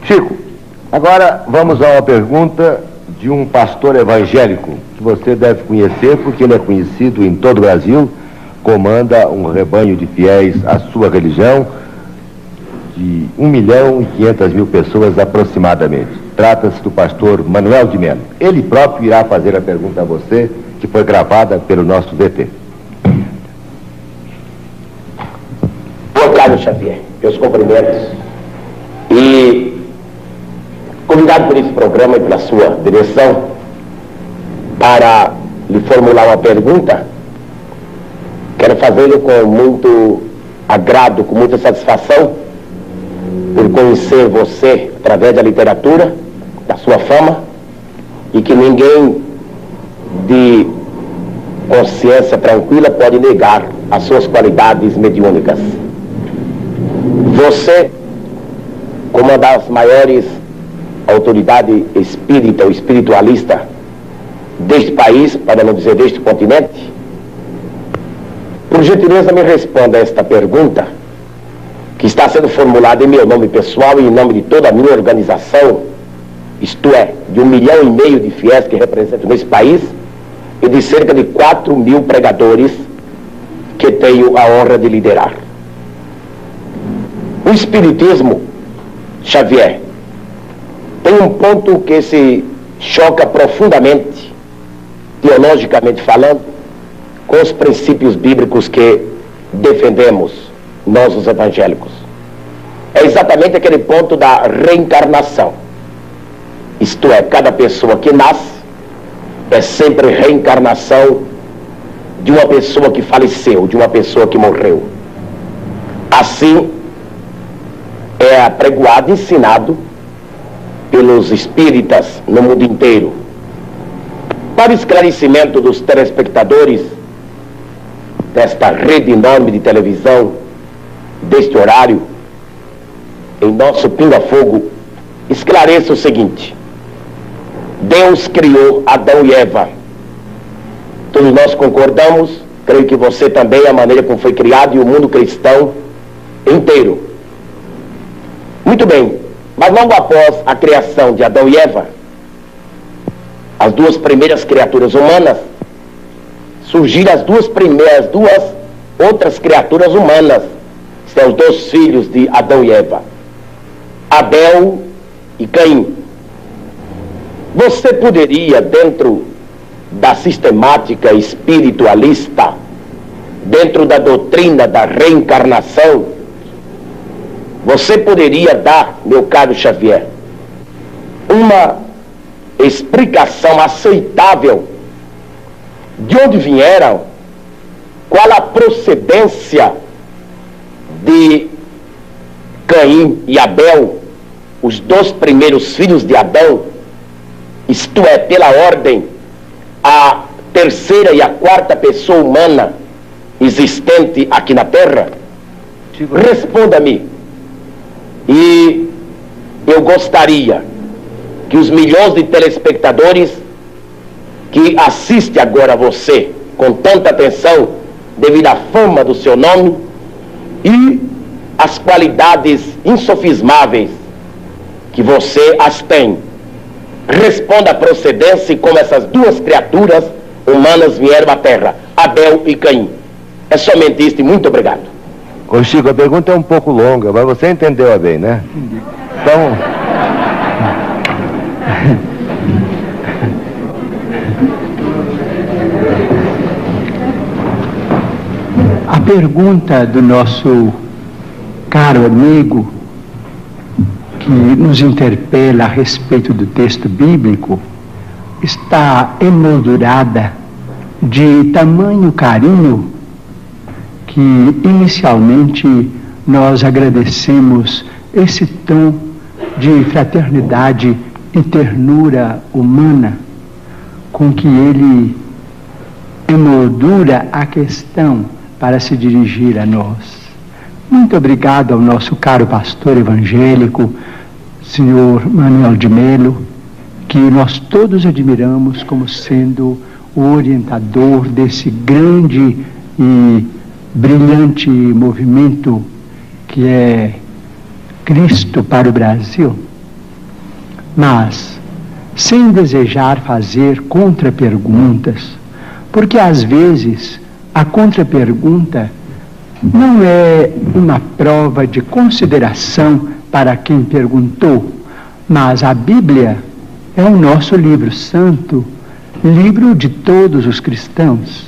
Chico, agora vamos a uma pergunta de um pastor evangélico que você deve conhecer porque ele é conhecido em todo o Brasil, comanda um rebanho de fiéis à sua religião de 1.500.000 pessoas aproximadamente. Trata-se do pastor Manuel de Melo. Ele próprio irá fazer a pergunta a você, que foi gravada pelo nosso VT. Carlos Xavier, meus cumprimentos. E convidado por esse programa e pela sua direção para lhe formular uma pergunta, quero fazê-lo com muito agrado, com muita satisfação, por conhecer você através da literatura, da sua fama, e que ninguém de consciência tranquila pode negar as suas qualidades mediúnicas. Você, como uma das maiores autoridades espírita ou espiritualista deste país, para não dizer deste continente, por gentileza me responda a esta pergunta, que está sendo formulada em meu nome pessoal e em nome de toda a minha organização, isto é, de 1,5 milhão de fiéis que representam nesse país e de cerca de 4.000 pregadores que tenho a honra de liderar. O Espiritismo, Xavier, tem um ponto que se choca profundamente, teologicamente falando, com os princípios bíblicos que defendemos, nós os evangélicos. É exatamente aquele ponto da reencarnação. Isto é, cada pessoa que nasce é sempre reencarnação de uma pessoa que faleceu, de uma pessoa que morreu. Assim, é apregoado, ensinado pelos espíritas no mundo inteiro. Para esclarecimento dos telespectadores desta rede enorme de televisão, deste horário, em nosso pinga-fogo, esclareça o seguinte: Deus criou Adão e Eva. Todos nós concordamos, creio que você também, a maneira como foi criado e o mundo cristão inteiro. Muito bem, mas logo após a criação de Adão e Eva, as duas primeiras criaturas humanas, surgiram as duas outras criaturas humanas, são os dois filhos de Adão e Eva, Abel e Caim. Você poderia, dentro da sistemática espiritualista, dentro da doutrina da reencarnação, você poderia dar, meu caro Xavier, uma explicação aceitável de onde vieram, qual a procedência de Caim e Abel, os dois primeiros filhos de Adão, isto é, pela ordem, a terceira e a quarta pessoa humana existente aqui na Terra? Responda-me. E eu gostaria que os milhões de telespectadores que assistem agora a você com tanta atenção, devido à fama do seu nome e as qualidades insofismáveis que você as tem, responda a procedência e como essas duas criaturas humanas vieram à Terra, Abel e Caim. É somente isso e muito obrigado. Ô Chico, a pergunta é um pouco longa, mas você entendeu bem, né? Então... A pergunta do nosso caro amigo, que nos interpela a respeito do texto bíblico, está emoldurada de tamanho carinho que inicialmente nós agradecemos esse tom de fraternidade e ternura humana com que ele emoldura a questão para se dirigir a nós. Muito obrigado ao nosso caro pastor evangélico, senhor Manuel de Melo, que nós todos admiramos como sendo o orientador desse grande e brilhante movimento que é Cristo para o Brasil. mas sem desejar fazer contraperguntas, porque às vezes a contrapergunta não é uma prova de consideração para quem perguntou, mas a Bíblia é o nosso livro santo, livro de todos os cristãos.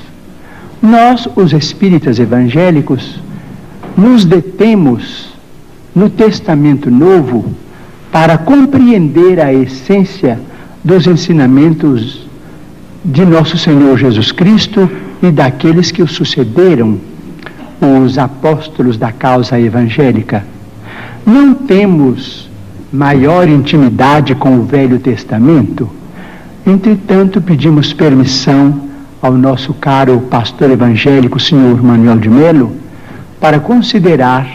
Nós, os espíritas evangélicos, nos detemos no Testamento Novo para compreender a essência dos ensinamentos de nosso Senhor Jesus Cristo e daqueles que o sucederam, os apóstolos da causa evangélica. Não temos maior intimidade com o Velho Testamento, entretanto pedimos permissão ao nosso caro pastor evangélico, senhor Manuel de Melo, para considerar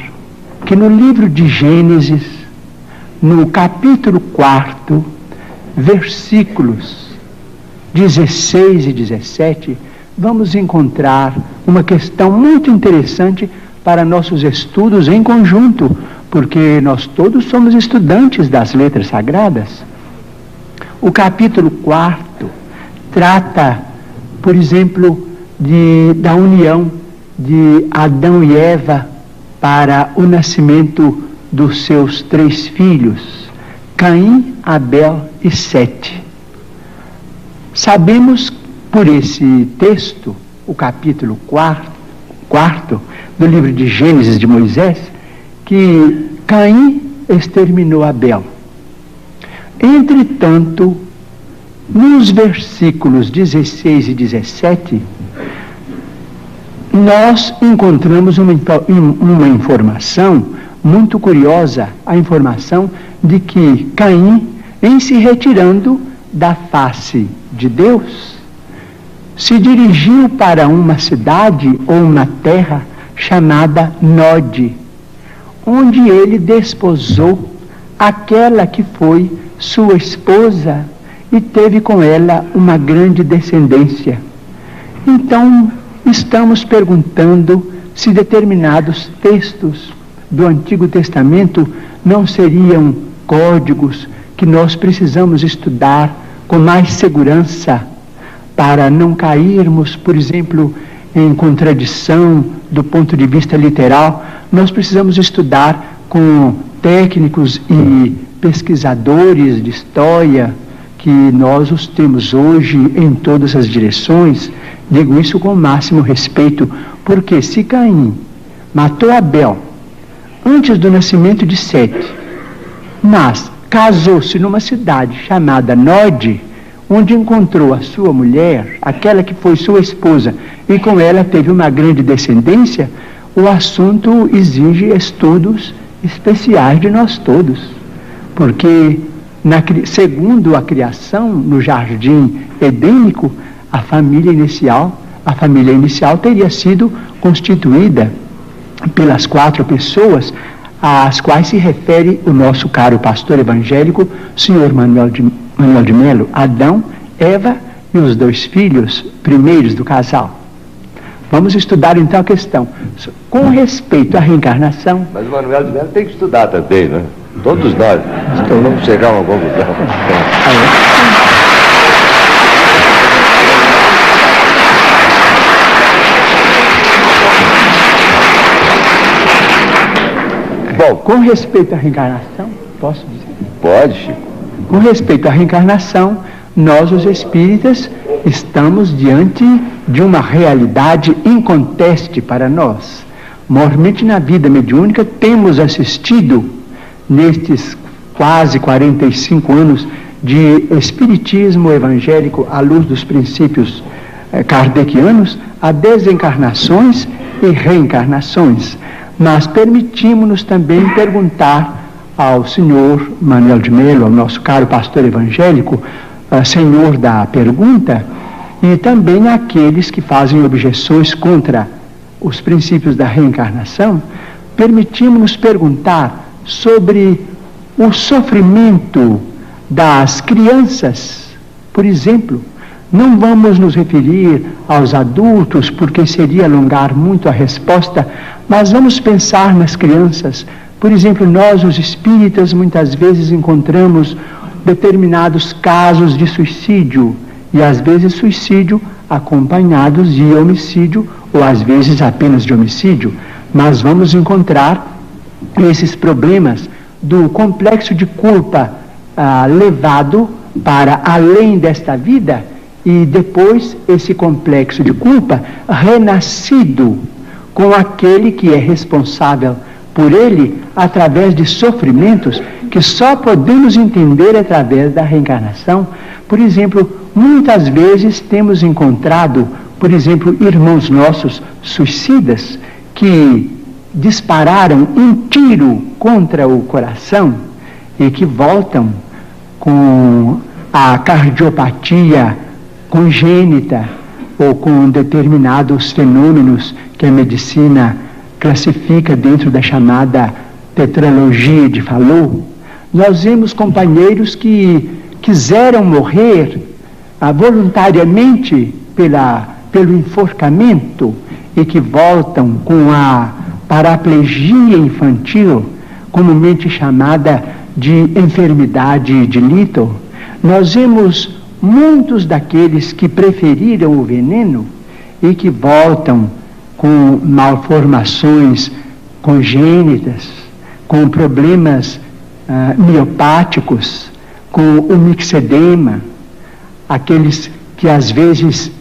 que no livro de Gênesis, no capítulo 4, versículos 16 e 17, vamos encontrar uma questão muito interessante para nossos estudos em conjunto, porque nós todos somos estudantes das letras sagradas. O capítulo 4 trata, por exemplo, da união de Adão e Eva para o nascimento dos seus 3 filhos, Caim, Abel e Sete. Sabemos por esse texto, o capítulo 4 do livro de Gênesis de Moisés, que Caim exterminou Abel. Entretanto, nos versículos 16 e 17, nós encontramos uma informação muito curiosa, a informação de que Caim, em se retirando da face de Deus, se dirigiu para uma cidade ou uma terra chamada Nod, onde ele desposou aquela que foi sua esposa e teve com ela uma grande descendência. Então, estamos perguntando se determinados textos do Antigo Testamento não seriam códigos que nós precisamos estudar com mais segurança para não cairmos, por exemplo, em contradição do ponto de vista literal. Nós precisamos estudar com técnicos e pesquisadores de história, que nós os temos hoje em todas as direções. Digo isso com o máximo respeito, porque se Caim matou Abel antes do nascimento de Sete, mas casou-se numa cidade chamada Nod, onde encontrou a sua mulher, aquela que foi sua esposa, e com ela teve uma grande descendência, o assunto exige estudos especiais de nós todos, porque segundo a criação no jardim edênico, a família inicial teria sido constituída pelas 4 pessoas às quais se refere o nosso caro pastor evangélico, senhor Manuel de Melo: Adão, Eva e os 2 filhos primeiros do casal. Vamos estudar então a questão com respeito à reencarnação. Mas o Manuel de Melo tem que estudar também, né? Todos nós. Então vamos chegar a uma conclusão. Bom, com respeito à reencarnação, posso dizer? Pode, Chico. Com respeito à reencarnação, nós, os espíritas, estamos diante de uma realidade inconteste para nós. Mormente na vida mediúnica, temos assistido, nestes quase 45 anos de espiritismo evangélico à luz dos princípios kardecianos, a desencarnações e reencarnações. Mas permitimos-nos também perguntar ao senhor Manuel de Melo, ao nosso caro pastor evangélico, senhor da pergunta, e também àqueles que fazem objeções contra os princípios da reencarnação, permitimos-nos perguntar sobre o sofrimento das crianças, por exemplo. Não vamos nos referir aos adultos, porque seria alongar muito a resposta, mas vamos pensar nas crianças. Por exemplo, nós, os espíritas, muitas vezes encontramos determinados casos de suicídio, e às vezes suicídio acompanhados de homicídio, ou às vezes apenas de homicídio. Mas vamos encontrar esses problemas do complexo de culpa levado para além desta vida, e depois esse complexo de culpa renascido com aquele que é responsável por ele através de sofrimentos que só podemos entender através da reencarnação. Por exemplo, muitas vezes temos encontrado, por exemplo, irmãos nossos suicidas que dispararam um tiro contra o coração e que voltam com a cardiopatia congênita ou com determinados fenômenos que a medicina classifica dentro da chamada tetralogia de Fallot. Nós vemos companheiros que quiseram morrer voluntariamente pelo enforcamento e que voltam com a paraplegia infantil, comumente chamada de enfermidade de Little. Nós vemos muitos daqueles que preferiram o veneno e que voltam com malformações congênitas, com problemas miopáticos, com o mixedema, aqueles que às vezes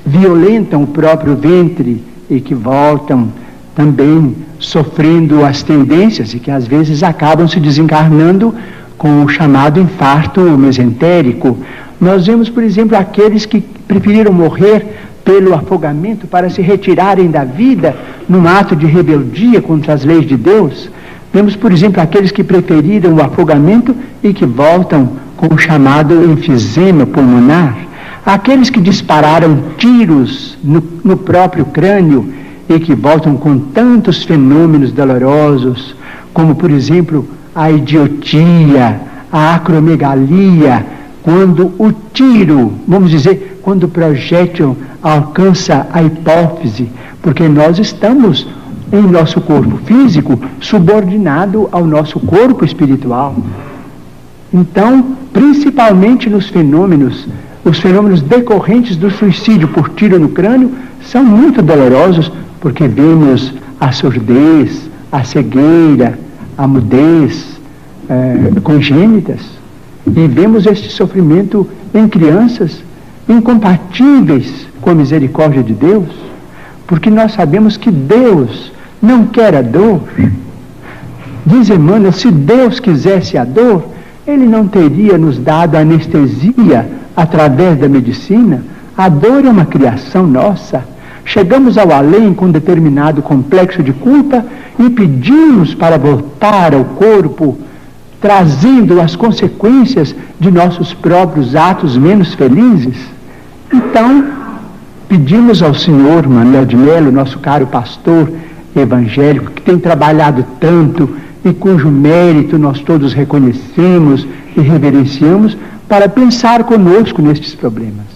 violentam o próprio ventre e que voltam também sofrendo as tendências e que às vezes acabam se desencarnando com o chamado infarto mesentérico. Nós vemos, por exemplo, aqueles que preferiram morrer pelo afogamento para se retirarem da vida num ato de rebeldia contra as leis de Deus. Vemos, por exemplo, aqueles que preferiram o afogamento e que voltam com o chamado enfisema pulmonar. Aqueles que dispararam tiros no próprio crânio e que voltam com tantos fenômenos dolorosos, como, por exemplo, a idiotia, a acromegalia, quando o tiro, vamos dizer, quando o projétil alcança a hipófise, porque nós estamos em nosso corpo físico subordinado ao nosso corpo espiritual. Então, principalmente nos fenômenos, os fenômenos decorrentes do suicídio por tiro no crânio são muito dolorosos, porque vemos a surdez, a cegueira, a mudez congênitas, e vemos este sofrimento em crianças incompatíveis com a misericórdia de Deus, porque nós sabemos que Deus não quer a dor. Diz Emmanuel, se Deus quisesse a dor, Ele não teria nos dado anestesia através da medicina. A dor é uma criação nossa. Chegamos ao além com determinado complexo de culpa e pedimos para voltar ao corpo, trazendo as consequências de nossos próprios atos menos felizes. Então, pedimos ao Senhor Manuel de Melo, nosso caro pastor evangélico, que tem trabalhado tanto e cujo mérito nós todos reconhecemos e reverenciamos, para pensar conosco nestes problemas.